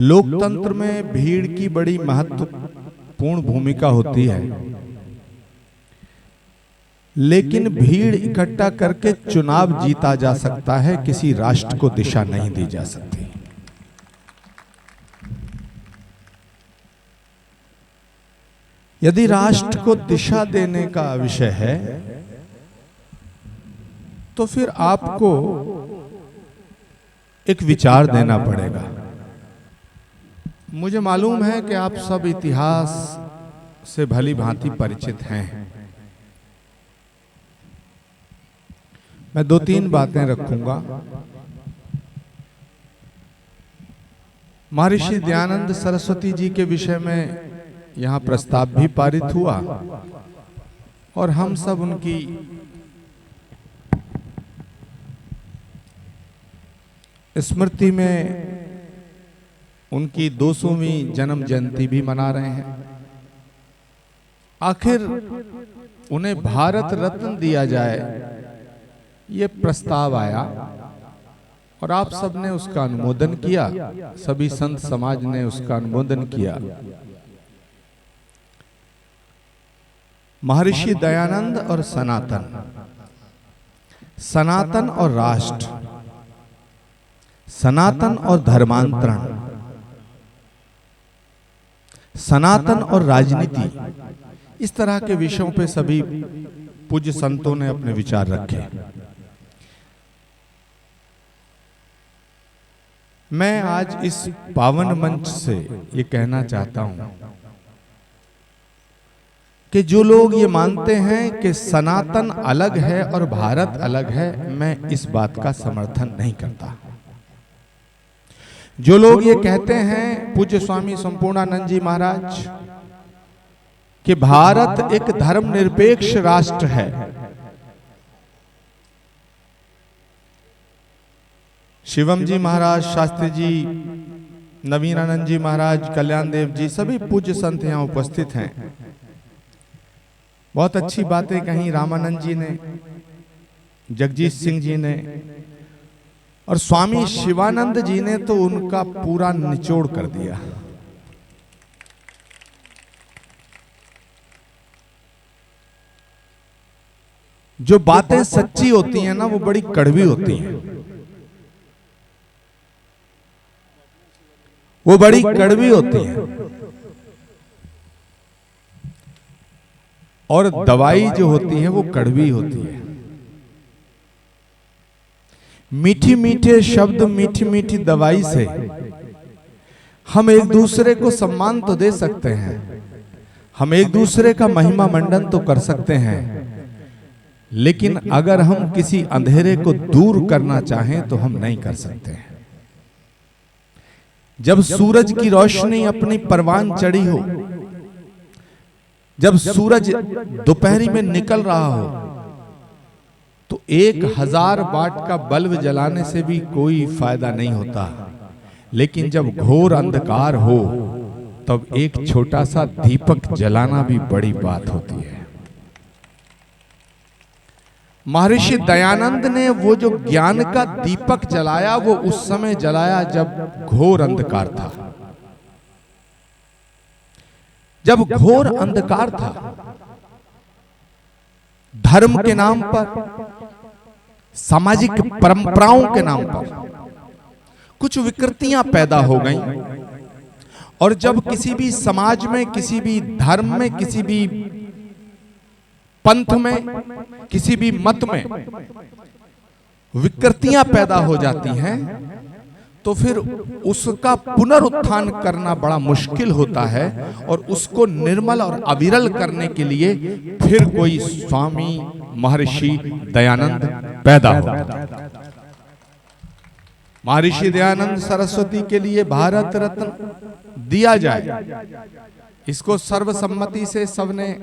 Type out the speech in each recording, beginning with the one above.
लोकतंत्र में भीड़ की बड़ी महत्वपूर्ण भूमिका होती है, लेकिन भीड़ इकट्ठा करके चुनाव जीता जा सकता है, किसी राष्ट्र को दिशा नहीं दी जा सकती। यदि राष्ट्र को दिशा देने का विषय है तो फिर आपको एक विचार देना पड़ेगा। मुझे मालूम है कि आप सब इतिहास से भली भांति परिचित हैं। मैं दो तीन बातें रखूंगा। महर्षि दयानंद सरस्वती जी के विषय में यहां प्रस्ताव भी पारित हुआ और हम सब उनकी स्मृति में उनकी 200वीं जन्म जयंती भी मना रहे हैं। आखिर उन्हें भारत रत्न दिया जाए, ये प्रस्ताव आया और आप सबने उसका अनुमोदन किया, सभी संत समाज ने उसका अनुमोदन किया। महर्षि दयानंद और सनातन, सनातन और राष्ट्र, सनातन और धर्मांतरण, सनातन और राजनीति, इस तरह के विषयों पे सभी पूज्य संतों ने अपने विचार रखे। मैं आज इस पावन मंच से ये कहना चाहता हूं कि जो लोग ये मानते हैं कि सनातन अलग है और भारत अलग है, मैं इस बात का समर्थन नहीं करता। जो लोग ये कहते हैं, पूज्य स्वामी संपूर्णानंद जी महाराज, कि भारत एक धर्मनिरपेक्ष राष्ट्र है, शिवम जी महाराज, शास्त्री जी, नवीनानंद जी महाराज, कल्याण देव जी, सभी पूज्य संत यहां उपस्थित हैं। बहुत अच्छी बातें कही रामानंद जी ने, जगजीत सिंह जी ने, और स्वामी शिवानंद जी ने तो उनका पूरा निचोड़ कर दिया। जो बातें सच्ची होती हैं ना, वो बड़ी कड़वी होती हैं, वो बड़ी कड़वी होती हैं। और दवाई जो होती है वो कड़वी होती है। मीठी मीठे शब्द, मीठी मीठी दवाई से हम एक दूसरे को सम्मान तो दे सकते हैं, हम एक दूसरे का महिमा मंडन तो कर सकते हैं, लेकिन अगर हम किसी अंधेरे को दूर करना चाहें तो हम नहीं कर सकते हैं। जब सूरज की रोशनी अपनी परवान चढ़ी हो, जब सूरज दोपहरी में निकल रहा हो, तो 1000 वाट का बल्ब जलाने से भी कोई फायदा नहीं होता, लेकिन जब घोर अंधकार हो तब एक छोटा सा दीपक जलाना भी बड़ी बात होती है। महर्षि दयानंद ने वो जो ज्ञान का दीपक जलाया, वो उस समय जलाया जब घोर अंधकार था। जब घोर अंधकार था, धर्म के नाम पर, सामाजिक परंपराओं के नाम पर कुछ विकृतियां पैदा हो गईं, और जब किसी भी समाज में, किसी भी धर्म में, किसी भी पंथ में, किसी भी मत में विकृतियां पैदा हो जाती हैं, तो फिर उसका पुनरुत्थान करना बड़ा मुश्किल होता है, और उसको निर्मल और अविरल करने के लिए फिर कोई स्वामी महर्षि दयानंद पैदा हो। महर्षि दयानंद सरस्वती के लिए भारत रत्न दिया जाए, इसको सर्वसम्मति से सबने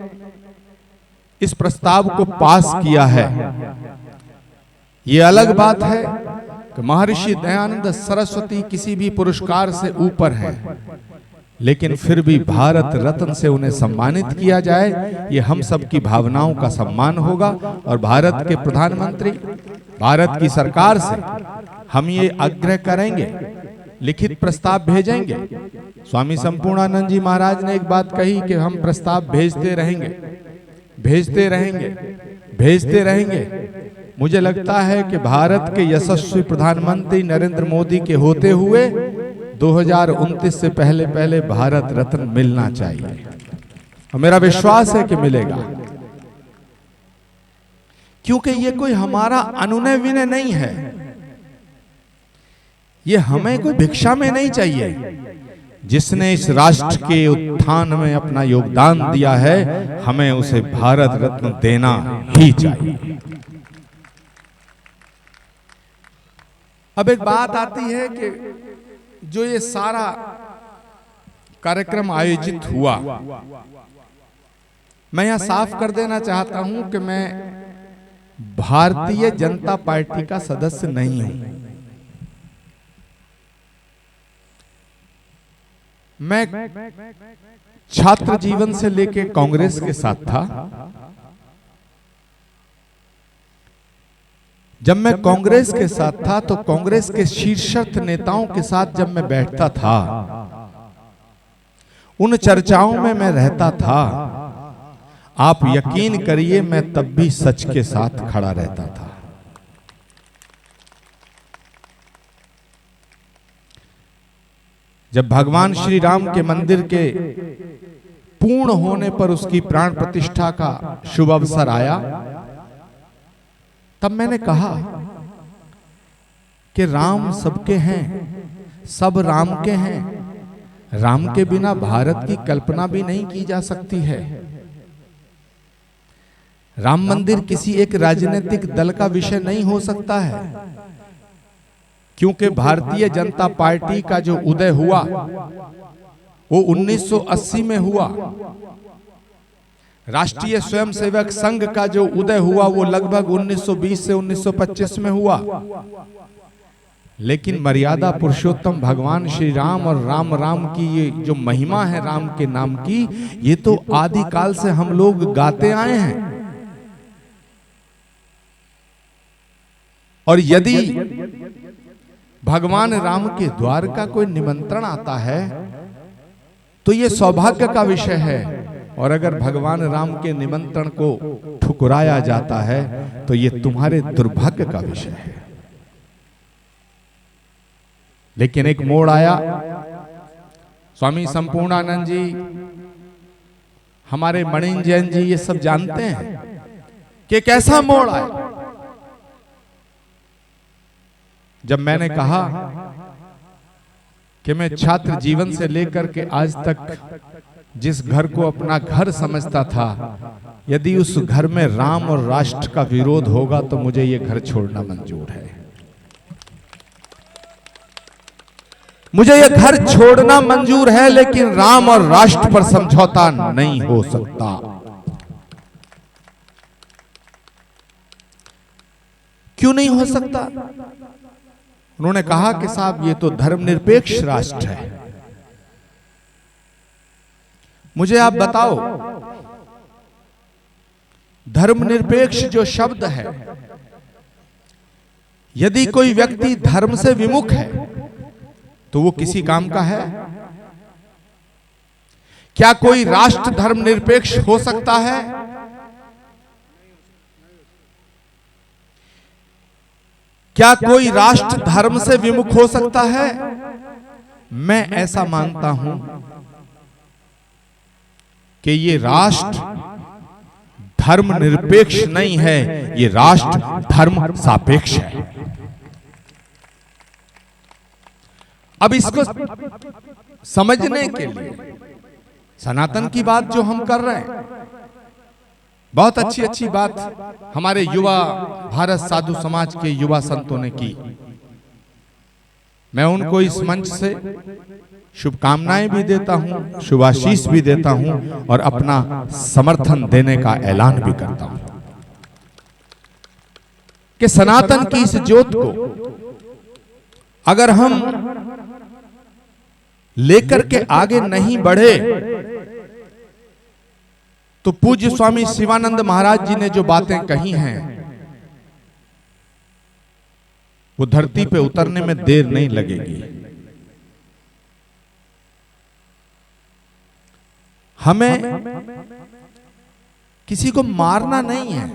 इस प्रस्ताव को पास किया है। ये अलग बात है कि महर्षि दयानंद सरस्वती किसी भी पुरस्कार से ऊपर हैं, लेकिन फिर भी भारत रत्न से उन्हें सम्मानित किया जाए, ये हम सब की भावनाओं का सम्मान होगा। और भारत के प्रधानमंत्री, भारत की सरकार से हम ये आग्रह करेंगे लिखित प्रस्ताव भेजेंगे। स्वामी संपूर्णानंद जी महाराज ने एक बात कही कि हम प्रस्ताव भेजते रहेंगे, भेजते रहेंगे, भेजते रहेंगे। मुझे लगता है कि भारत के यशस्वी प्रधानमंत्री नरेंद्र मोदी के होते हुए 2029 से पहले पहले भारत रत्न मिलना चाहिए, और मेरा विश्वास है कि मिलेगा। क्योंकि ये कोई हमारा अनुनय विनय नहीं है, ये हमें कोई भिक्षा में नहीं चाहिए। जिसने इस राष्ट्र के उत्थान में अपना योगदान दिया है, हमें उसे भारत रत्न देना ही चाहिए। अब एक बात आती है कि जो ये सारा कार्यक्रम आयोजित हुआ, मैं यहां साफ कर देना चाहता हूं कि मैं भारतीय जनता पार्टी का सदस्य नहीं हूं। मैं छात्र जीवन से लेके कांग्रेस के साथ था। जब मैं कांग्रेस के साथ था तो कांग्रेस के शीर्षस्थ नेताओं के साथ जब मैं बैठता था, उन चर्चाओं में मैं रहता था, आप यकीन करिए मैं तब भी सच के साथ खड़ा रहता था। जब भगवान श्री राम के मंदिर के पूर्ण होने पर उसकी प्राण प्रतिष्ठा का शुभ अवसर आया, तब मैंने कहा कि राम सबके हैं, सब राम के हैं, राम के बिना भारत की कल्पना भी नहीं की जा सकती है। राम मंदिर किसी एक राजनीतिक दल का विषय नहीं हो सकता है, क्योंकि भारतीय जनता पार्टी का जो उदय हुआ वो 1980 में हुआ। राष्ट्रीय स्वयंसेवक संघ का जो उदय हुआ वो लगभग 1920 से 1925 में हुआ। लेकिन मर्यादा पुरुषोत्तम भगवान श्री राम और राम राम की ये जो महिमा है राम के नाम की, ये तो आदि काल से हम लोग गाते आए हैं। और यदि भगवान राम के द्वार का कोई निमंत्रण आता है तो ये सौभाग्य का विषय है, और अगर भगवान राम के निमंत्रण को ठुकराया जाता है तो ये तुम्हारे दुर्भाग्य का विषय है। लेकिन एक मोड़ आया। स्वामी संपूर्णानंद जी, हमारे मणिन जैन जी ये सब जानते हैं कि कैसा मोड़ आया। जब मैंने कहा कि मैं छात्र जीवन से लेकर के आज तक जिस घर को अपना घर समझता था, यदि उस घर में राम और राष्ट्र का विरोध होगा तो मुझे ये घर छोड़ना मंजूर है। मुझे ये घर छोड़ना मंजूर है, लेकिन राम और राष्ट्र पर समझौता नहीं हो सकता। क्यों नहीं हो सकता? उन्होंने कहा कि साहब ये तो धर्मनिरपेक्ष राष्ट्र है। मुझे आप बताओ, धर्मनिरपेक्ष जो शब्द है, यदि कोई व्यक्ति धर्म से विमुख है तो वो किसी काम का है? क्या कोई राष्ट्र धर्मनिरपेक्ष हो सकता है? क्या कोई राष्ट्र धर्म से विमुख हो सकता है? मैं ऐसा मानता हूं कि ये राष्ट्र धर्मनिरपेक्ष नहीं है, ये राष्ट्र धर्म सापेक्ष है। अब इसको समझने के लिए सनातन की बात जो हम कर रहे हैं, बहुत अच्छी अच्छी बात हमारे युवा भारत साधु समाज के युवा संतों ने की। मैं उनको इस मंच से शुभकामनाएं भी देता हूं, शुभाशीष भी देता हूं और अपना समर्थन देने का ऐलान भी करता हूं कि सनातन की इस ज्योत को अगर हम लेकर के आगे नहीं बढ़े तो पूज्य स्वामी शिवानंद महाराज जी ने जो बातें कही हैं वो धरती पे उतरने में देर नहीं लगेगी। हमें किसी को मारना नहीं है,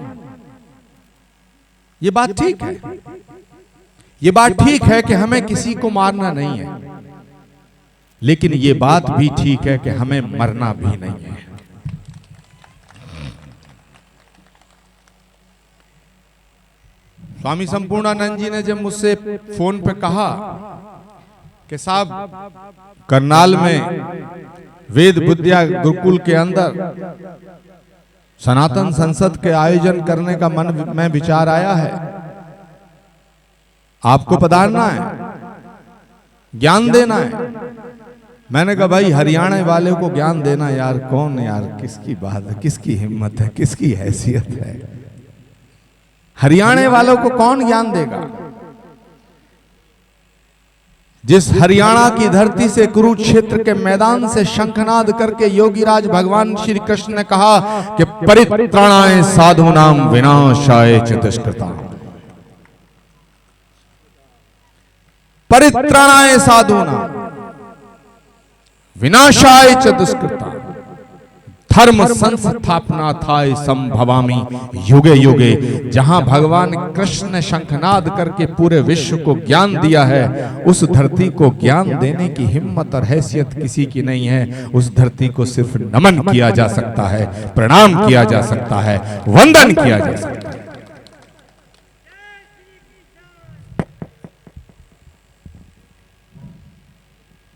ये बात ठीक है। ये बात ठीक है कि हमें किसी को मारना नहीं है, लेकिन ये बात भी ठीक है कि हमें मरना भी नहीं है। स्वामी संपूर्णानंद जी ने जब मुझसे फोन पे कहा कि साहब करनाल में वेद विद्या गुरुकुल के अंदर सनातन संसद के आयोजन करने का मन में विचार आया है, आपको पधारना है, ज्ञान देना है। मैंने कहा भाई हरियाणा वाले को ज्ञान देना यार कौन यार, किसकी बात है, किसकी हिम्मत है, किसकी हैसियत है, हरियाणा वालों को कौन ज्ञान देगा। जिस हरियाणा की धरती से कुरुक्षेत्र के मैदान से शंखनाद करके योगीराज भगवान श्री कृष्ण ने कहा कि परित्राणाय साधूनां विनाशाय च दुष्कृतां, परित्राणाय साधूनां विनाशाय च दुष्कृतां, धर्म संस्थापनार्थाय संभवामि युगे युगे। जहां भगवान कृष्ण ने शंखनाद करके पूरे विश्व को ज्ञान दिया है, उस धरती को ज्ञान देने की हिम्मत और हैसियत किसी की नहीं है। उस धरती को सिर्फ नमन किया जा सकता है, प्रणाम किया जा सकता है, वंदन किया जा सकता है।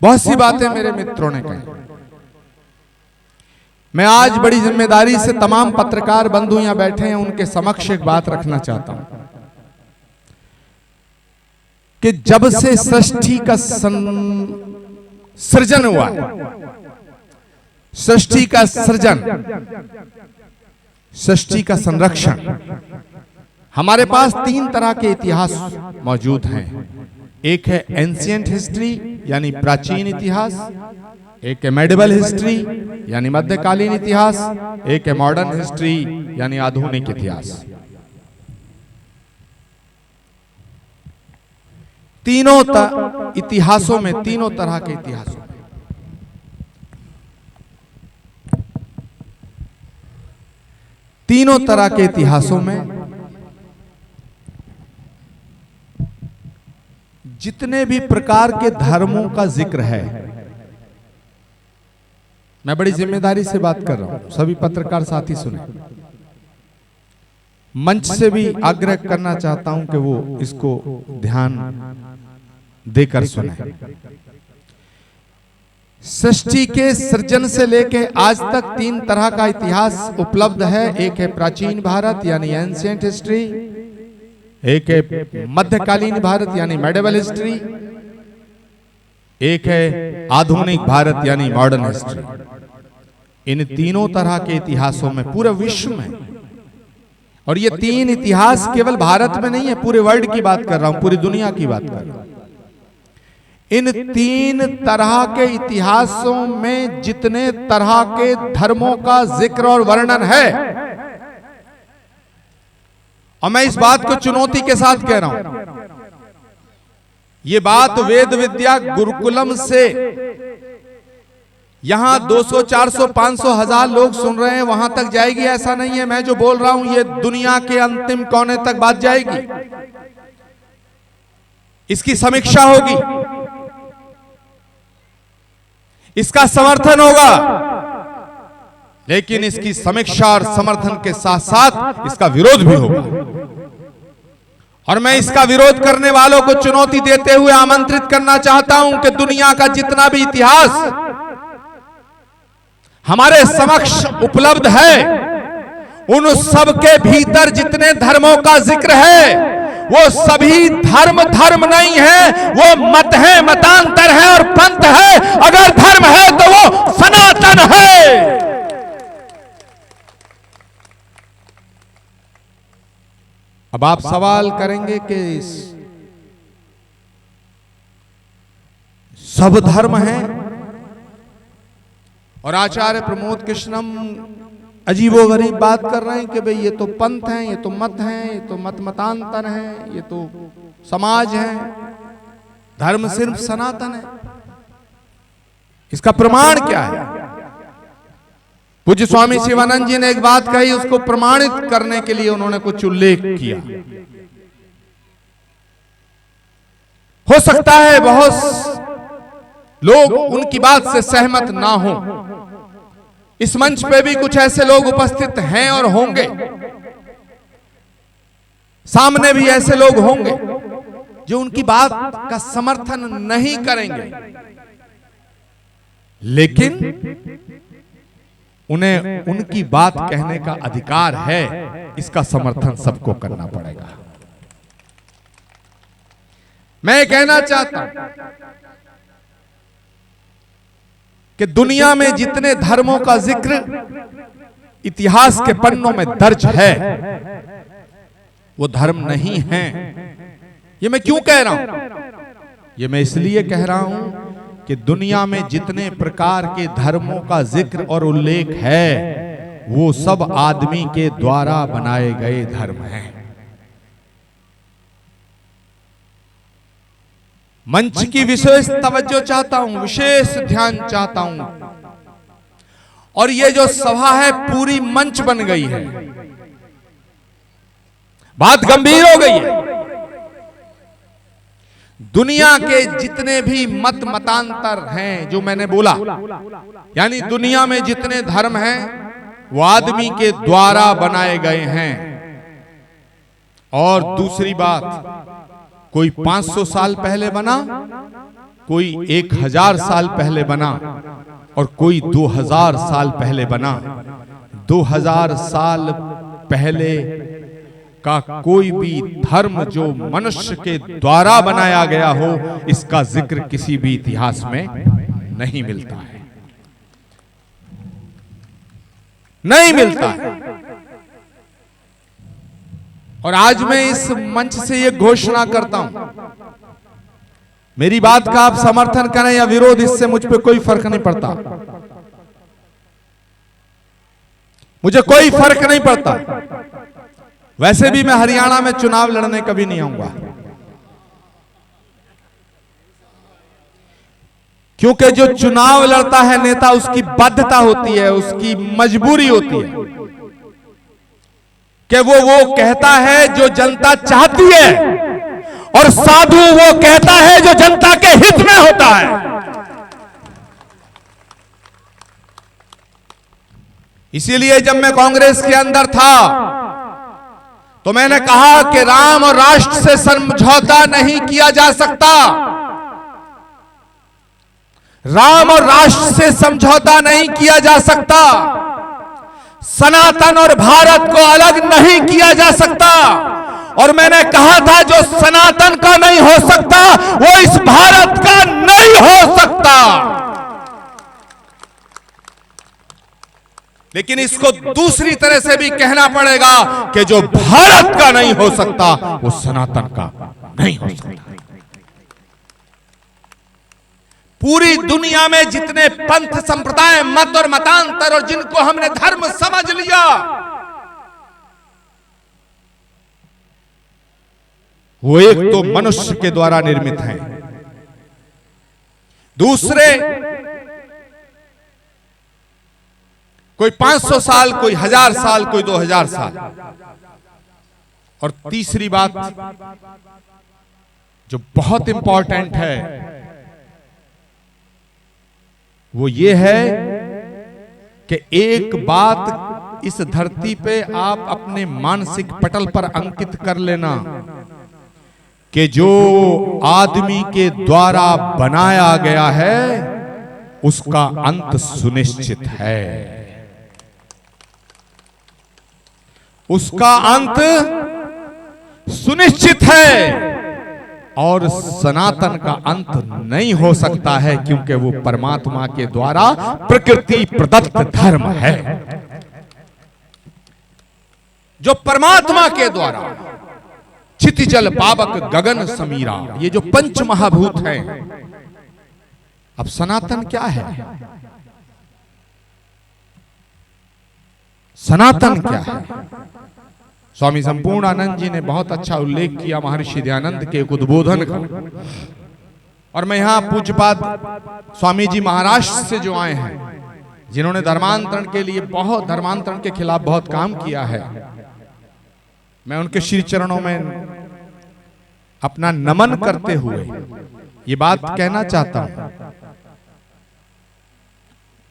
बहुत सी बातें मेरे मित्रों ने कही। मैं आज बड़ी जिम्मेदारी से तमाम पत्रकार बंधु यहां बैठे हैं, उनके समक्ष एक बात रखना चाहता हूं कि जब से सृष्टि का सृजन हुआ, सृष्टि का सृजन, सृष्टि का संरक्षण, हमारे पास 3 तरह के इतिहास मौजूद हैं। एक है एंशिएंट हिस्ट्री यानी प्राचीन इतिहास, एक है मेडिवल हिस्ट्री यानी मध्यकालीन इतिहास, एक है मॉडर्न हिस्ट्री यानी आधुनिक इतिहास। तीनों इतिहासों में, तीनों तरह के इतिहासों में तीनों तरह के इतिहासों में जितने भी प्रकार के धर्मों का जिक्र है, मैं बड़ी जिम्मेदारी से बात कर रहा हूं, सभी पत्रकार साथी सुने, मंच से भी आग्रह करना चाहता हूं कि वो इसको ध्यान देकर सुने। सृष्टि के सृजन से लेके आज तक 3 तरह का इतिहास उपलब्ध है। एक है प्राचीन भारत यानी एंशिएंट हिस्ट्री, एक है मध्यकालीन भारत यानी मेडिवल हिस्ट्री, एक है आधुनिक भारत यानी मॉडर्न हिस्ट्री। इन तीनों तरह के इतिहासों में पूरे विश्व में, और ये 3 इतिहास केवल भारत में नहीं है, पूरे वर्ल्ड की बात कर रहा हूं, पूरी दुनिया की बात कर रहा हूं। इन 3 तरह के इतिहासों में जितने तरह के धर्मों का जिक्र और वर्णन है, और मैं इस बात को चुनौती के साथ कह रहा हूं, ये बात वेद विद्या गुरुकुलम से यहां 200, 400, 500, 1000 लोग सुन रहे हैं, वहां तक जाएगी ऐसा नहीं है। मैं जो बोल रहा हूं ये दुनिया के अंतिम कोने तक बात जाएगी, इसकी समीक्षा होगी, इसका समर्थन होगा, लेकिन इसकी समीक्षा और समर्थन के साथ साथ इसका विरोध भी होगा। और मैं इसका विरोध करने वालों को चुनौती देते हुए आमंत्रित करना चाहता हूं कि दुनिया का जितना भी इतिहास हमारे समक्ष उपलब्ध है, उन सब के भीतर जितने धर्मों का जिक्र है, वो सभी धर्म नहीं है, वो मत है, मतांतर है और पंथ है। अगर धर्म है तो वो सनातन है। अब आप सवाल करेंगे कि सब धर्म हैं, और आचार्य प्रमोद कृष्णम अजीबोगरीब बात कर रहे हैं कि भाई ये तो पंथ हैं, ये तो मत हैं, ये तो मतांतर हैं, ये तो समाज है, धर्म सिर्फ सनातन है। इसका प्रमाण क्या है? पूज्य स्वामी शिवानंद जी ने एक बात कही, उसको प्रमाणित करने के लिए उन्होंने कुछ उल्लेख किया। हो सकता है बहुत लोग उनकी बात से सहमत ना हो। इस मंच पे भी कुछ ऐसे लोग उपस्थित हैं और होंगे, सामने भी ऐसे लोग होंगे जो उनकी बात का समर्थन नहीं करेंगे, लेकिन उन्हें उनकी बात कहने का अधिकार है, इसका समर्थन सबको करना पड़ेगा। मैं कहना चाहता हूं कि दुनिया में जितने धर्मों का जिक्र इतिहास के पन्नों में दर्ज है, वो धर्म नहीं है। ये मैं क्यों कह रहा हूं? ये मैं इसलिए कह रहा हूं कि दुनिया में जितने प्रकार के धर्मों का जिक्र और उल्लेख है, वो सब आदमी के द्वारा बनाए गए धर्म हैं। मंच की विशेष तवज्जो चाहता हूं, विशेष ध्यान चाहता हूं। और ये जो सभा है पूरी मंच बन गई है, बात गंभीर हो गई है। दुनिया के जितने भी मत मतांतर हैं, जो मैंने बोला, यानी दुनिया में जितने धर्म हैं वो आदमी के द्वारा बनाए गए हैं। और दूसरी बात, कोई 500 साल पहले बना, कोई 1000 साल पहले बना और कोई 2000 साल पहले बना। 2000 साल पहले का कोई भी धर्म जो मनुष्य के द्वारा बनाया गया हो, इसका जिक्र किसी भी इतिहास में नहीं मिलता है, नहीं मिलता है। और आज मैं इस मंच से ये घोषणा करता हूं, मेरी बात का आप समर्थन करें या विरोध, इससे मुझ पे कोई फर्क नहीं पड़ता, मुझे कोई फर्क नहीं पड़ता। वैसे भी मैं हरियाणा में चुनाव लड़ने कभी नहीं आऊंगा, क्योंकि जो चुनाव लड़ता है नेता, उसकी बाध्यता होती है, उसकी मजबूरी होती है कि वो कहता है जो जनता चाहती है, और साधु वो कहता है जो जनता के हित में होता है। इसीलिए जब मैं कांग्रेस के अंदर था तो मैंने कहा कि राम और राष्ट्र से समझौता नहीं किया जा सकता, राम और राष्ट्र से समझौता नहीं किया जा सकता, सनातन और भारत को अलग नहीं किया जा सकता। और मैंने कहा था जो सनातन का नहीं हो सकता वो इस भारत का नहीं हो सकता। लेकिन इसको दूसरी तरह से भी कहना पड़ेगा कि जो भारत का नहीं हो सकता वो सनातन का नहीं हो सकता। पूरी दुनिया में जितने पंथ, संप्रदाय, मत और मतांतर और जिनको हमने धर्म समझ लिया, वो एक तो मनुष्य के द्वारा निर्मित है, दूसरे कोई 500 साल, कोई 1000 साल, कोई 2000 साल, और तीसरी बात जो बहुत इंपॉर्टेंट है वो ये है कि एक बात इस धरती पे आप अपने मानसिक पटल पर अंकित कर लेना कि जो आदमी के द्वारा बनाया गया है उसका अंत सुनिश्चित है, उसका अंत सुनिश्चित है। और सनातन का अंत नहीं हो सकता है, क्योंकि वो परमात्मा के द्वारा प्रकृति प्रदत्त धर्म है, जो परमात्मा के द्वारा क्षितिजल पावक गगन समीरा, ये जो पंच महाभूत हैं। अब सनातन क्या है? सनातन क्या है? स्वामी संपूर्णानंद जी ने बहुत अच्छा उल्लेख किया महर्षि दयानंद के एक उद्बोधन का। और मैं यहां पूज्यपाद स्वामी जी महाराष्ट्र से जो आए हैं, जिन्होंने धर्मांतरण के लिए धर्मांतरण के खिलाफ बहुत काम किया है, मैं उनके श्री चरणों में अपना नमन करते हुए ये बात कहना चाहता हूं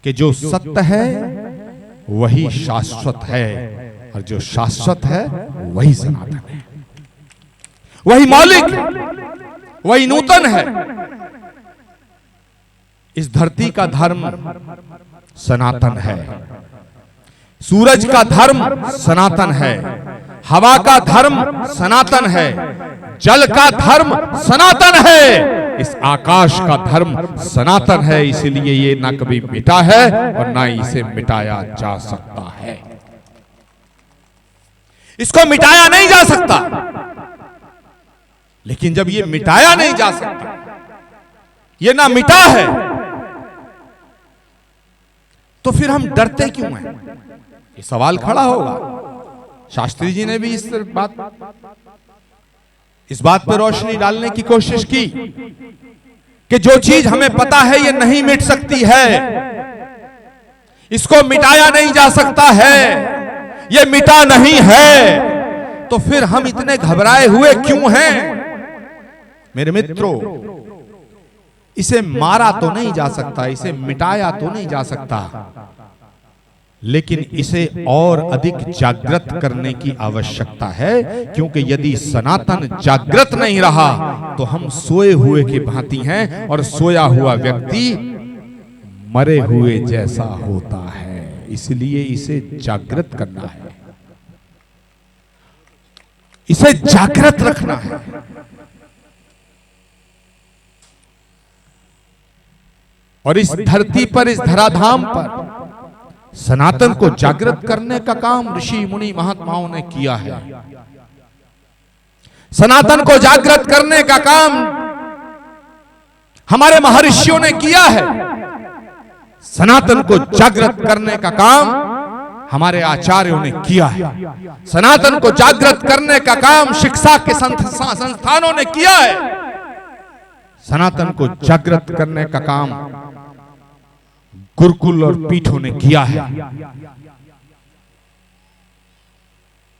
कि जो सत्य है वही शाश्वत है, और जो शाश्वत है वही सनातन है, वही मौलिक है, वही नूतन है। इस धरती का धर्म सनातन है, सूरज का धर्म सनातन है, हवा का धर्म सनातन है, जल का धर्म सनातन है, इस आकाश का धर्म सनातन है। इसलिए ये ना कभी मिटा है और ना इसे मिटाया जा सकता है। इसको मिटाया नहीं जा सकता, लेकिन जब ये मिटाया नहीं जा सकता, ये ना मिटा है, तो फिर हम डरते क्यों हैं? ये सवाल खड़ा होगा। शास्त्री जी ने भी इस बात पर रोशनी डालने की कोशिश की कि जो चीज हमें पता है ये नहीं मिट सकती है, इसको मिटाया नहीं जा सकता है, ये मिटा नहीं है, तो फिर हम इतने घबराए हुए क्यों हैं? मेरे मित्रों, इसे मारा तो नहीं जा सकता, इसे मिटाया तो नहीं जा सकता, लेकिन इसे और अधिक जागृत करने की आवश्यकता है, क्योंकि यदि सनातन जागृत नहीं रहा तो हम सोए हुए की भांति हैं, और सोया हुआ व्यक्ति मरे हुए जैसा होता है। इसलिए इसे जागृत करना है, इसे जागृत रखना है। और इस धरती पर, इस धराधाम पर सनातन को जागृत करने का काम ऋषि मुनि महात्माओं ने किया है। सनातन को जागृत करने का काम हमारे महर्षियों ने किया है। सनातन को जागृत करने का काम हमारे आचार्यों ने किया है। सनातन को जागृत करने का काम शिक्षा के संस्थानों ने किया है। सनातन को जागृत करने का काम गुरुकुल और पीठों ने किया है।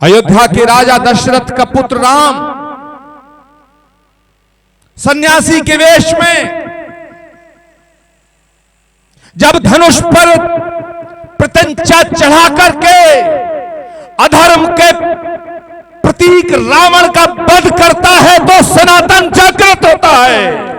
अयोध्या के राजा दशरथ का पुत्र राम सन्यासी के वेश में जब धनुष पर प्रत्यंचा चढ़ा करके अधर्म के प्रतीक रावण का वध करता है तो सनातन जागृत होता है।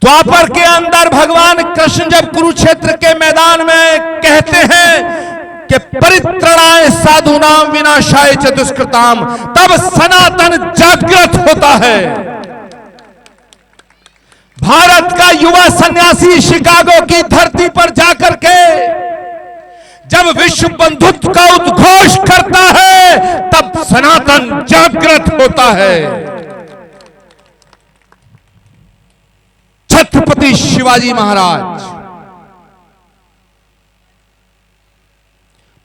द्वापर के अंदर भगवान कृष्ण जब कुरुक्षेत्र के मैदान में कहते हैं कि परित्रणाय साधूनाम विनाशाय च दुष्कृताम, तब सनातन जागृत होता है। भारत का युवा सन्यासी शिकागो की धरती पर जाकर के जब विश्व बंधुत्व का उद्घोष करता है तब सनातन जागृत होता है। छत्रपति शिवाजी महाराज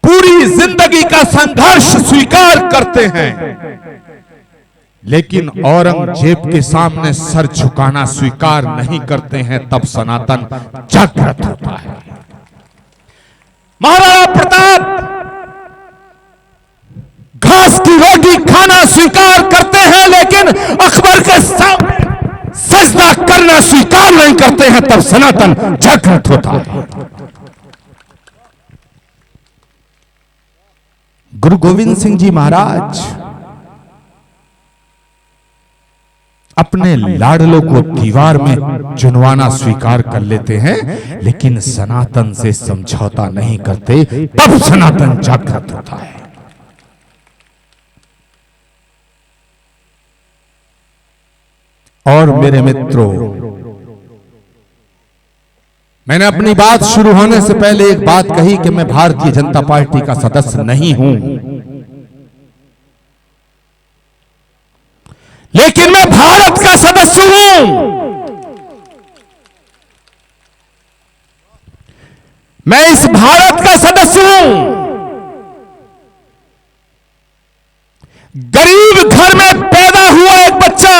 पूरी जिंदगी का संघर्ष स्वीकार करते हैं, लेकिन औरंगजेब के सामने सर झुकाना स्वीकार नहीं करते हैं, तब सनातन जागृत होता है। महाराणा प्रताप घास की रोटी खाना स्वीकार करते हैं, लेकिन अकबर के सामने सजदा करना स्वीकार नहीं करते हैं, तब सनातन जागृत होता है। गुरु गोविंद सिंह जी महाराज अपने लाडलों को दीवार में चुनवाना स्वीकार कर लेते हैं, लेकिन सनातन से समझौता नहीं करते, तब सनातन जागृत होता है। और मेरे मित्रों, मैंने अपनी बात शुरू होने से पहले एक बात कही कि मैं भारतीय जनता पार्टी का सदस्य नहीं हूं, लेकिन मैं भारत का सदस्य हूं। मैं इस भारत का सदस्य हूं। गरीब घर में पैदा हुआ एक बच्चा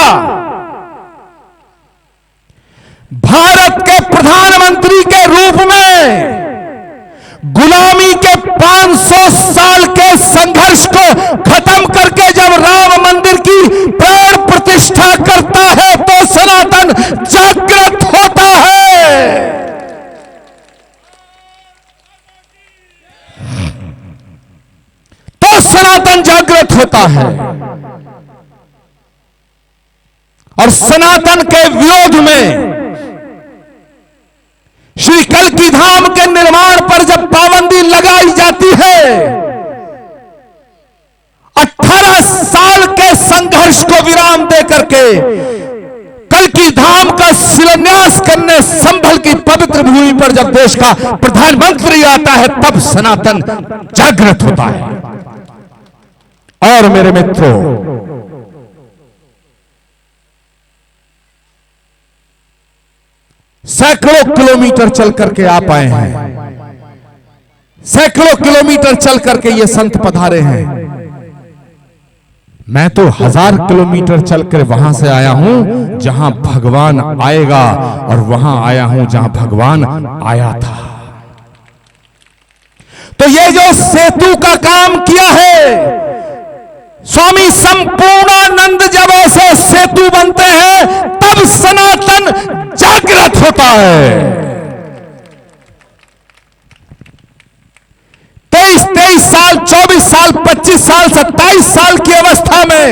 भारत के प्रधानमंत्री के रूप में गुलामी के 500 साल के संघर्ष को खत्म करके जब राम मंदिर की प्राण प्रतिष्ठा करता है तो सनातन जागृत होता है। तो सनातन जागृत होता है और सनातन के विरोध में श्री कल्की धाम के निर्माण पर जब पाबंदी लगाई जाती है, 18 साल के संघर्ष को विराम देकर के कल्की धाम का शिलान्यास करने संभल की पवित्र भूमि पर जब देश का प्रधानमंत्री आता है तब सनातन जागृत होता है। और मेरे मित्रों, सैकड़ों किलोमीटर चल करके आप आए हैं, सैकड़ों किलोमीटर चल करके ये संत पधारे हैं। मैं तो 1000 किलोमीटर चलकर वहां से आया हूं जहां भगवान आएगा और वहां आया हूं जहां भगवान आया था। तो ये जो सेतु का काम किया है, स्वामी संपूर्णानंद जब ऐसे सेतु बनते हैं तब सनातन जागृत होता है। 23 साल, 24 साल, 25 साल, 27 साल की अवस्था में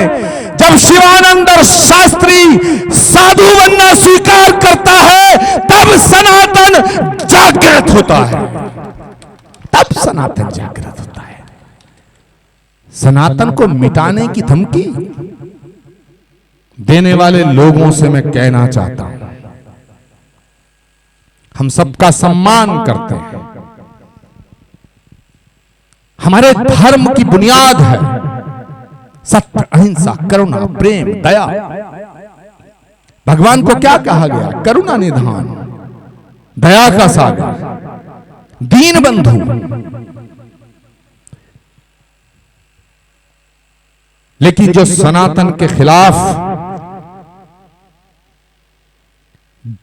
जब शिवानंद और शास्त्री साधु बनना स्वीकार करता है तब सनातन जागृत होता है। तब सनातन जागृत होता है। सनातन को मिटाने की धमकी देने वाले लोगों से मैं कहना चाहता हूं, हम सबका सम्मान करते हैं, हमारे धर्म की बुनियाद है सत्य, अहिंसा, करुणा, प्रेम, दया। भगवान को क्या कहा गया? करुणा निधान, दया का सागर, दीन बंधु। लेकिन जो सनातन के खिलाफ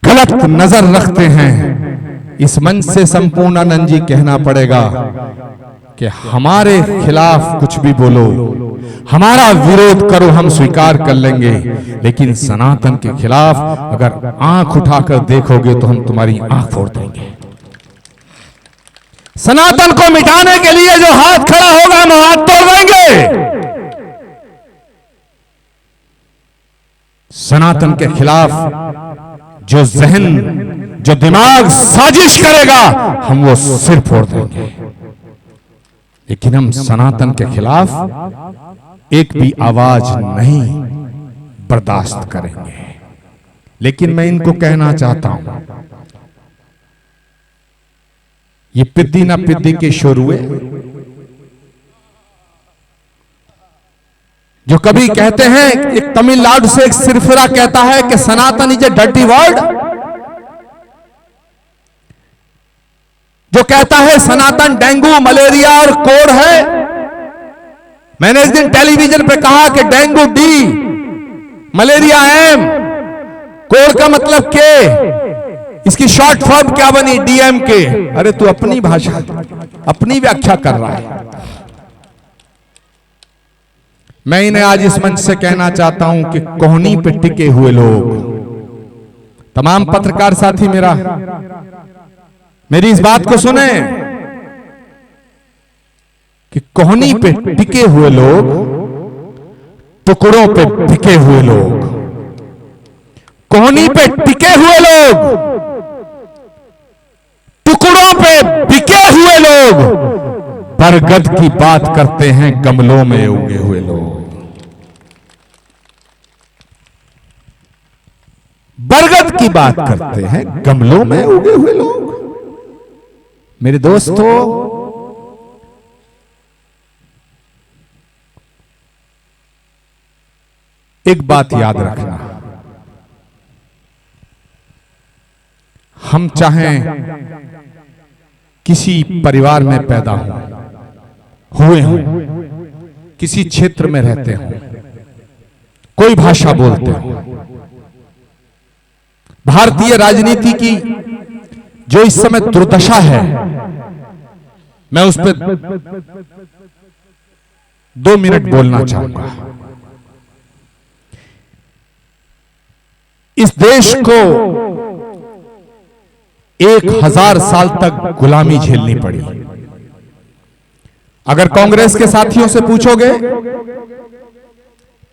गलत नजर रखते हैं, इस मंच से संपूर्णानंद जी कहना पड़ेगा कि हमारे खिलाफ कुछ भी बोलो, हमारा विरोध करो, हम स्वीकार कर लेंगे, लेकिन सनातन के खिलाफ अगर आंख उठाकर देखोगे तो हम तुम्हारी आंख फोड़ देंगे। सनातन को मिटाने के लिए जो हाथ खड़ा होगा हम हाथ तोड़ देंगे। सनातन के खिलाफ जो जहन, जो दिमाग साजिश करेगा हम वो सिर फोड़ देंगे। लेकिन हम सनातन के खिलाफ एक भी आवाज नहीं बर्दाश्त करेंगे। लेकिन मैं इनको कहना चाहता हूं, ये पिद्दी ना पिद्दी के शुरुए जो कभी कहते हैं, एक तमिलनाडु से एक सिरफिरा कहता है कि सनातन इज ए डर्टी वर्ड, जो कहता है सनातन डेंगू, मलेरिया और कोड़ है। मैंने इस दिन टेलीविजन पे कहा कि डेंगू डी, मलेरिया एम, कोड़ का मतलब के, इसकी शॉर्ट फॉर्म क्या बनी? डीएम के। अरे तू अपनी भाषा, अपनी व्याख्या कर रहा है। मैं इन्हें आज इस मंच से कहना चाहता हूं कि कोहनी पे टिके हुए लोग, तमाम पत्रकार साथी मेरी इस बात को सुने कि कोहनी पे टिके हुए लोग, टुकड़ों पे बिके हुए लोग, कोहनी पे टिके हुए लोग, टुकड़ों पे बिके हुए लोग बरगद की बात करते हैं, गमलों में उगे हुए लोग। बरगद की बात करते हैं, गमलों में उगे हुए लोग। मेरे दोस्तों, एक बात याद रखना, हम चाहें किसी परिवार में पैदा हुए हों, किसी क्षेत्र में रहते हों, कोई भाषा बोलते हो, भारतीय राजनीति की जो इस समय दुर्दशा है, मैं उस पर 2 मिनट बोलना चाहूंगा। इस देश को 1000 साल तक गुलामी झेलनी पड़ी। अगर कांग्रेस के साथियों से पूछोगे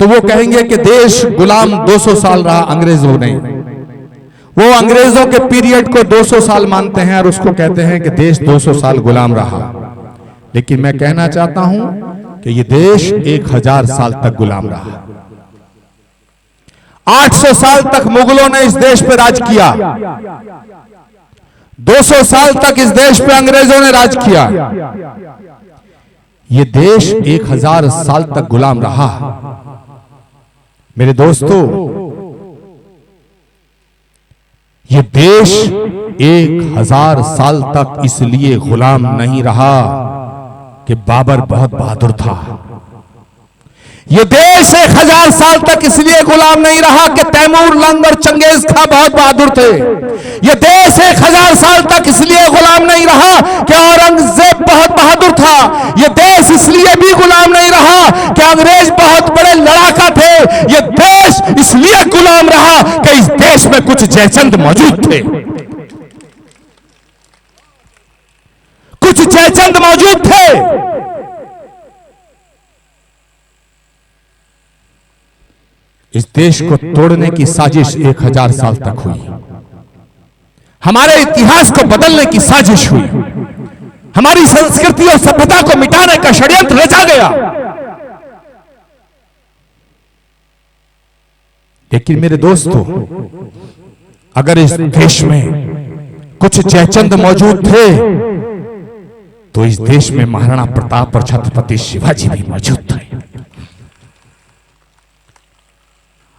तो वो कहेंगे कि देश गुलाम 200 साल रहा अंग्रेजों ने। वो अंग्रेजों के पीरियड को 200 साल मानते हैं और उसको कहते हैं कि देश 200 साल गुलाम रहा। लेकिन मैं कहना चाहता हूं कि ये देश 1000 साल तक गुलाम रहा। 800 साल तक मुगलों ने इस देश पर राज किया, 200 साल तक इस देश पे अंग्रेजों ने राज किया। ये देश 1000 साल तक गुलाम रहा। मेरे दोस्तों, ये देश 1000 साल तक इसलिए गुलाम नहीं रहा कि बाबर बहुत बहादुर था। ये देश 1000 साल तक इसलिए गुलाम नहीं रहा कि तैमूर, लंग और चंगेज खां बहुत बहादुर थे। ये देश 1000 साल तक इसलिए गुलाम नहीं रहा कि औरंगजेब बहुत बहादुर था। ये देश इसलिए भी गुलाम नहीं रहा कि अंग्रेज बहुत बड़े लड़ाका थे। ये देश इसलिए गुलाम रहा कि इस देश में कुछ जयचंद मौजूद थे। कुछ जयचंद मौजूद थे। इस देश को तोड़ने की साजिश 1000 साल तक हुई। हमारे इतिहास को बदलने की साजिश हुई। हमारी संस्कृति और सभ्यता को मिटाने का षड्यंत्र रचा गया। लेकिन मेरे दोस्तों, अगर इस देश में कुछ जयचंद मौजूद थे तो इस देश में महाराणा प्रताप और छत्रपति शिवाजी भी मौजूद थे।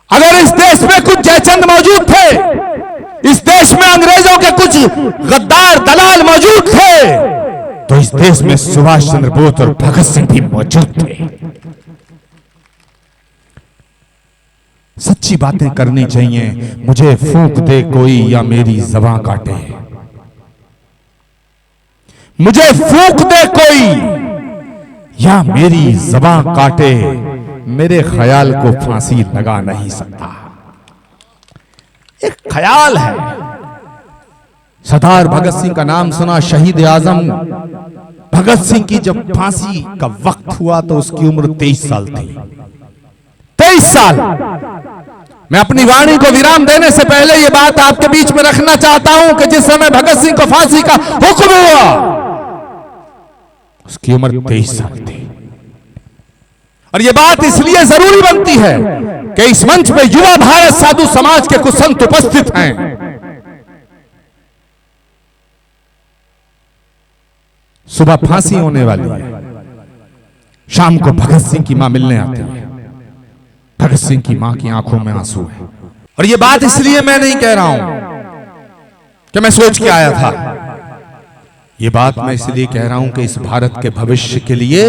अगर इस देश में कुछ जयचंद मौजूद थे, इस देश में अंग्रेजों के कुछ गद्दार दलाल मौजूद थे, तो इस देश में सुभाष चंद्र बोस और भगत सिंह भी मौजूद थे। सच्ची बातें करनी चाहिए। मुझे फूंक दे कोई या मेरी ज़बां काटे, मुझे फूंक दे कोई या मेरी ज़बां काटे, मेरे ख्याल को फांसी लगा नहीं सकता। एक ख्याल है। सरदार भगत सिंह का नाम सुना, शहीद आजम भगत सिंह की जब फांसी का वक्त हुआ तो उसकी उम्र 23 साल थी। 23 साल। मैं अपनी वाणी को विराम देने से पहले यह बात आपके बीच में रखना चाहता हूं कि जिस समय भगत सिंह को फांसी का हुक्म हुआ उसकी उम्र 23 साल थी। और यह बात इसलिए जरूरी बनती है कि इस मंच पे युवा भारत साधु समाज के कुछ संत उपस्थित हैं। सुबह फांसी होने वाली है, शाम को भगत सिंह की मां मिलने आती है। भगत सिंह की मां की आंखों में आंसू है। और यह बात इसलिए मैं नहीं कह रहा हूं कि मैं सोच के आया था। यह बात मैं इसलिए कह रहा हूं कि इस भारत के भविष्य के लिए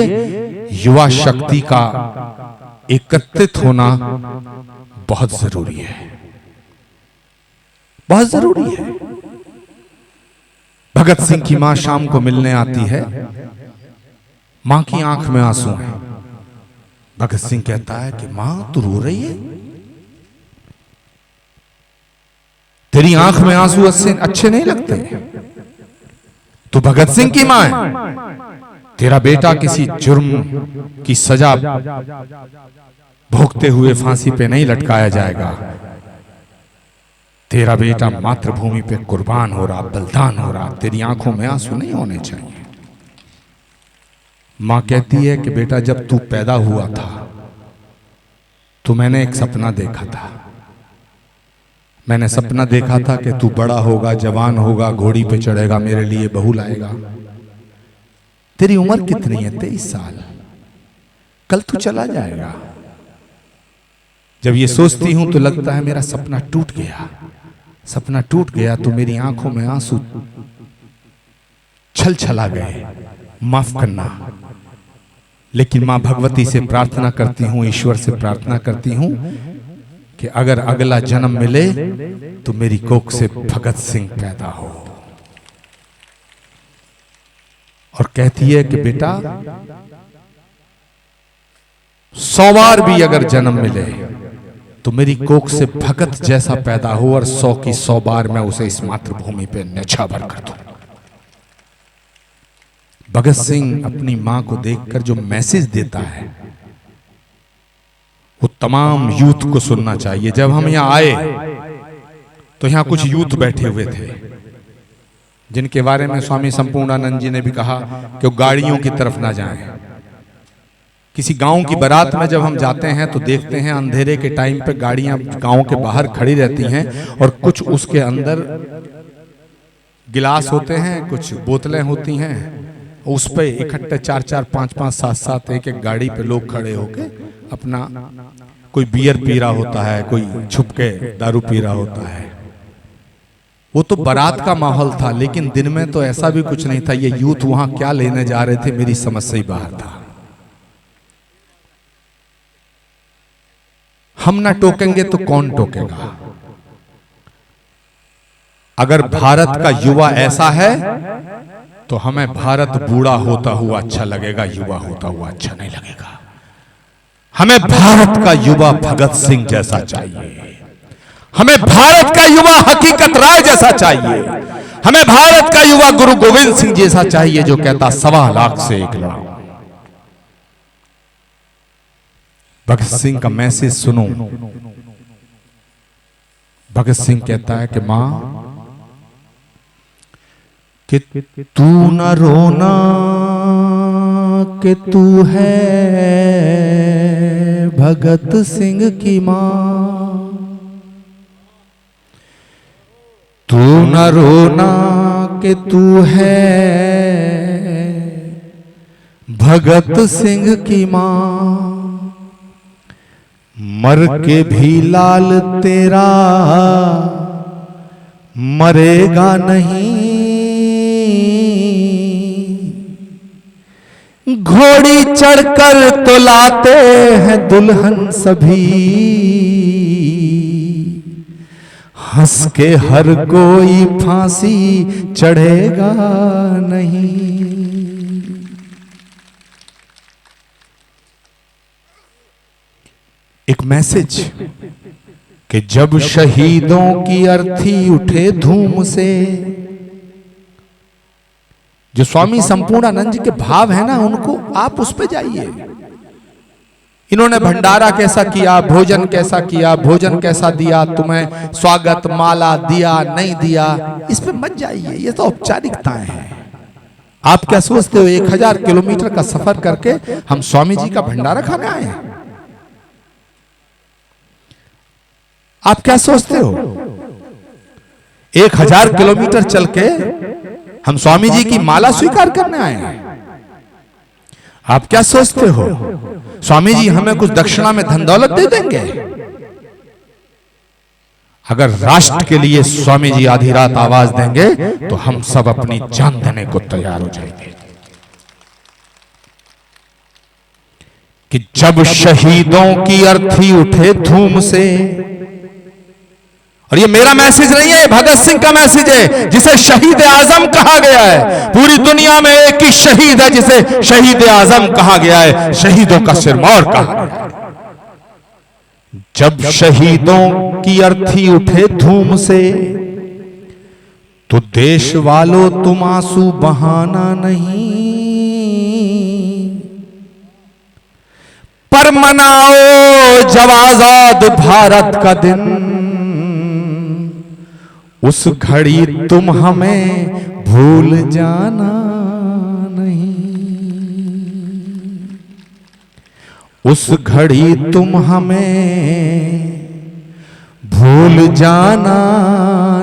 युवा शक्ति का एकत्रित होना बहुत जरूरी है, बहुत जरूरी है। भगत सिंह की मां शाम को मिलने आती है, मां की आंख में आंसू हैं। भगत सिंह कहता है कि मां तू रो रही है, तेरी आंख में आंसू अच्छे नहीं लगते, तू भगत सिंह की मां है, तेरा बेटा किसी जुर्म की सजा भोगते हुए फांसी पे नहीं लटकाया जाएगा, तेरा बेटा मातृभूमि पे कुर्बान हो रहा, बलिदान हो रहा, तेरी आंखों में आंसू नहीं होने चाहिए। मां कहती है कि बेटा जब तू पैदा हुआ था तो मैंने एक सपना देखा था। मैंने सपना देखा था कि तू बड़ा होगा, जवान होगा, घोड़ी पे चढ़ेगा, मेरे लिए बहू लाएगा। तेरी उम्र कितनी है? 23 साल। कल तू चला जाएगा। जब ये सोचती हूं तो लगता है मेरा सपना टूट गया। सपना टूट गया तो मेरी आंखों में आंसू छल छला गए, माफ करना। लेकिन मां भगवती से प्रार्थना करती हूं, ईश्वर से प्रार्थना करती हूं कि अगर अगला जन्म मिले तो मेरी कोख से भगत सिंह पैदा हो। और कहती है कि बेटा 100 बार भी अगर जन्म मिले तो मेरी कोख से भगत जैसा पैदा हो और 100 की 100 बार मैं उसे इस मातृभूमि पे न्यौछावर कर दूं। भगत सिंह अपनी मां को देखकर जो मैसेज देता है वो तमाम यूथ को सुनना चाहिए। जब हम यहां आए तो यहां कुछ यूथ बैठे हुए थे जिनके बारे में स्वामी संपूर्णानंद जी ने भी कहा कि वो गाड़ियों की तरफ ना जाएं। किसी गांव की बारात में जब हम जाते हैं तो देखते हैं अंधेरे के टाइम पे गाड़ियां गांव के बाहर खड़ी रहती हैं और कुछ उसके अंदर गिलास होते हैं, कुछ बोतलें होती हैं, उस पे इकट्ठे 4-4, 5-5, 7-7 एक गाड़ी पे लोग खड़े होके अपना कोई बियर पी रहा होता है, कोई छुप के दारू पी रहा होता है। वो तो बारात का माहौल था, लेकिन दिन में तो ऐसा भी कुछ नहीं था। ये यूथ वहां क्या लेने जा रहे थे मेरी समझ से ही बाहर था। हम ना टोकेंगे तो कौन टोकेगा? अगर भारत का युवा ऐसा है तो हमें भारत बूढ़ा होता हुआ अच्छा लगेगा, युवा होता हुआ अच्छा नहीं लगेगा। हमें भारत का युवा भगत सिंह जैसा चाहिए, हमें भारत का युवा हकीकत राय जैसा चाहिए, हमें भारत का युवा गुरु गोविंद सिंह जैसा चाहिए जो कहता 1.25 लाख से 1 लाख। भगत सिंह का मैसेज सुनो। भगत सिंह कहता है कि मां कि तू न रोना कि तू है भगत सिंह की मां, तू न रोना कि तू है भगत सिंह की मां, मर के भी लाल तेरा मरेगा नहीं, घोड़ी चढ़कर तो लाते हैं दुल्हन सभी, हंस के हर कोई फांसी चढ़ेगा नहीं। एक मैसेज कि जब शहीदों की अर्थी उठे धूम से, जो स्वामी संपूर्णानंद जी के भाव है ना, उनको आप उस पे जाइए। इन्होंने भंडारा कैसा किया, भोजन कैसा किया, भोजन कैसा दिया, तुम्हें स्वागत माला दिया नहीं दिया, इस पे मत जाइए, ये तो औपचारिकताएं हैं। आप क्या सोचते हो 1000 किलोमीटर का सफर करके हम स्वामी जी का भंडारा खाने आए हैं? आप क्या सोचते हो 1000 किलोमीटर चल के हम स्वामी जी की माला स्वीकार करने आए हैं? आप क्या सोचते हो स्वामी जी हमें कुछ दक्षिणा में धन दौलत दे देंगे? अगर राष्ट्र के लिए स्वामी जी आधी रात आवाज देंगे तो हम सब अपनी जान देने को तैयार हो जाएंगे। कि जब शहीदों की अर्थी उठे धूम से, और ये मेरा मैसेज नहीं है, भगत सिंह का मैसेज है, जिसे शहीद आजम कहा गया है। पूरी दुनिया में एक ही शहीद है जिसे शहीद आजम कहा गया है, शहीदों का सिरमौर कहा गया है। जब शहीदों की अर्थी उठे धूम से, तो देश वालों तुम आंसू बहाना नहीं, पर मनाओ जब आजाद भारत का दिन, उस घड़ी तुम हमें भूल जाना नहीं, उस घड़ी तुम हमें भूल जाना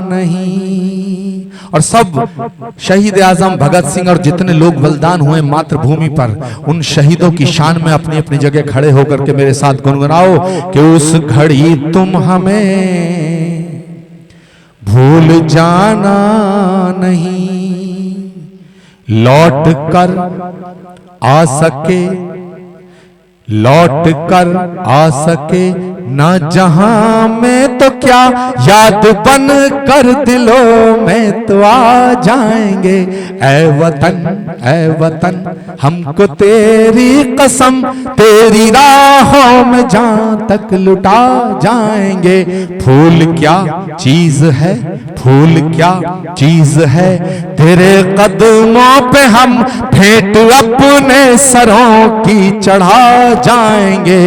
नहीं। और सब शहीद आजम भगत सिंह और जितने लोग बलिदान हुए मातृभूमि पर, उन शहीदों की शान में अपनी अपनी जगह खड़े होकर के मेरे साथ गुनगुनाओ कि उस घड़ी तुम हमें भूल जाना नहीं, लौट कर आ सके, लौट कर आ सके ना जहां में तो क्या याद बन कर दिलों में तो आ जाएंगे। ऐ वतन हमको तेरी कसम, तेरी राहों में जहां तक लुटा जाएंगे। फूल क्या चीज है, फूल क्या चीज है, तेरे कदमों पे हम भेंट अपने सरों की चढ़ा जाएंगे।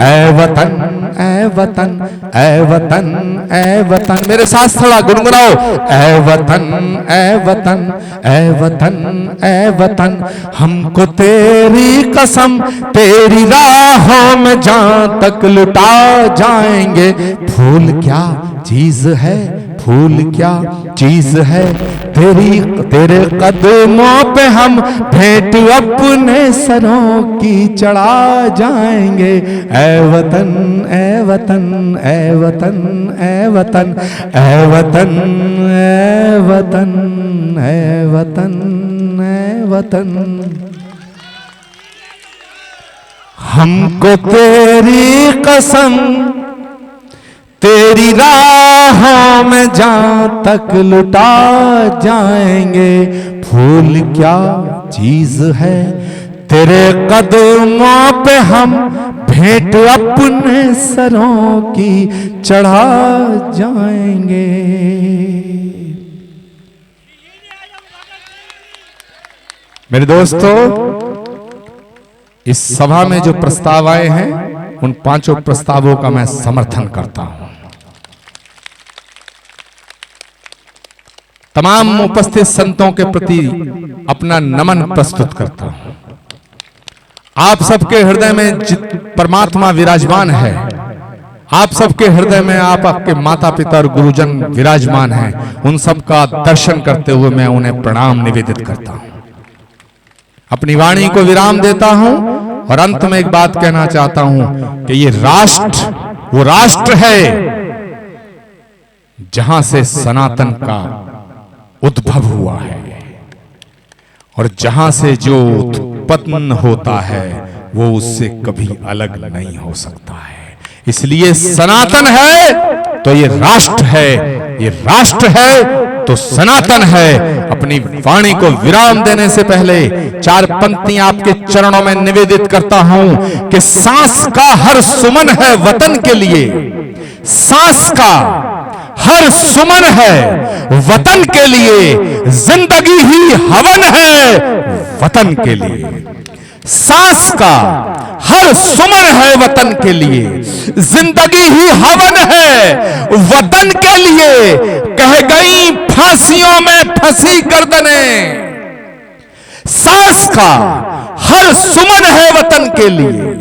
ऐ वतन ऐ वतन ऐ वतन ऐ वतन, मेरे साथ थोड़ा गुनगुनाओ। ऐ वतन ऐ वतन ऐ वतन ऐ वतन हमको तेरी कसम, तेरी राहों में जहां तक लुटा जाएंगे। फूल क्या चीज है, फूल क्या चीज है, तेरे कदमों पे हम भेंट अपने सरों की चढ़ा जाएंगे। ऐ वतन ऐ वतन ऐ वतन ऐ वतन ऐ वतन ऐ वतन ऐ वतन ऐ वतन, हमको तेरी कसम, तेरी राहों में जहां तक लुटा जाएंगे। फूल क्या चीज है, तेरे कदमों पे हम भेंट अपने सरों की चढ़ा जाएंगे। मेरे दोस्तों, इस सभा में जो प्रस्ताव आए हैं उन पांचों प्रस्तावों का मैं समर्थन करता हूं। तमाम उपस्थित संतों के प्रति अपना नमन प्रस्तुत करता हूं। आप सबके हृदय में परमात्मा विराजमान है, आप सबके हृदय में आपके माता पिता और गुरुजन विराजमान हैं। उन सब का दर्शन करते हुए मैं उन्हें प्रणाम निवेदित करता हूं, अपनी वाणी को विराम देता हूं और अंत में एक बात कहना चाहता हूं कि ये राष्ट्र वो राष्ट्र है जहां से सनातन का उद्भव हुआ है, और जहां से जो उत्पन्न होता है वो उससे कभी अलग नहीं हो सकता है। इसलिए सनातन है तो ये राष्ट्र है, ये राष्ट्र है तो सनातन है। अपनी वाणी को विराम देने से पहले चार पंक्तियां आपके चरणों में निवेदित करता हूं कि सांस का हर सुमन है वतन के लिए, सांस का हर सुमन है वतन के लिए, जिंदगी ही हवन है वतन के लिए। सांस का हर सुमन है वतन के लिए, जिंदगी ही हवन है वतन के लिए। कह गई फांसियों में फंसी गर्दनें, सांस का हर सुमन है वतन के लिए,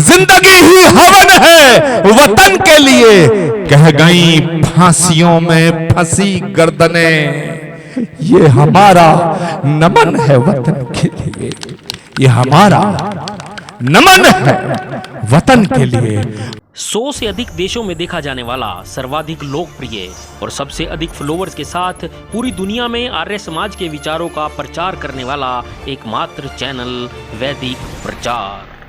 जिंदगी ही हवन है वतन के लिए। कह गई फांसियों में फंसी गर्दनें, ये हमारा नमन है वतन के लिए, ये हमारा नमन है वतन के लिए। 100 से अधिक देशों में देखा जाने वाला सर्वाधिक लोकप्रिय और सबसे अधिक फॉलोअर्स के साथ पूरी दुनिया में आर्य समाज के विचारों का प्रचार करने वाला एकमात्र चैनल वैदिक प्रचार।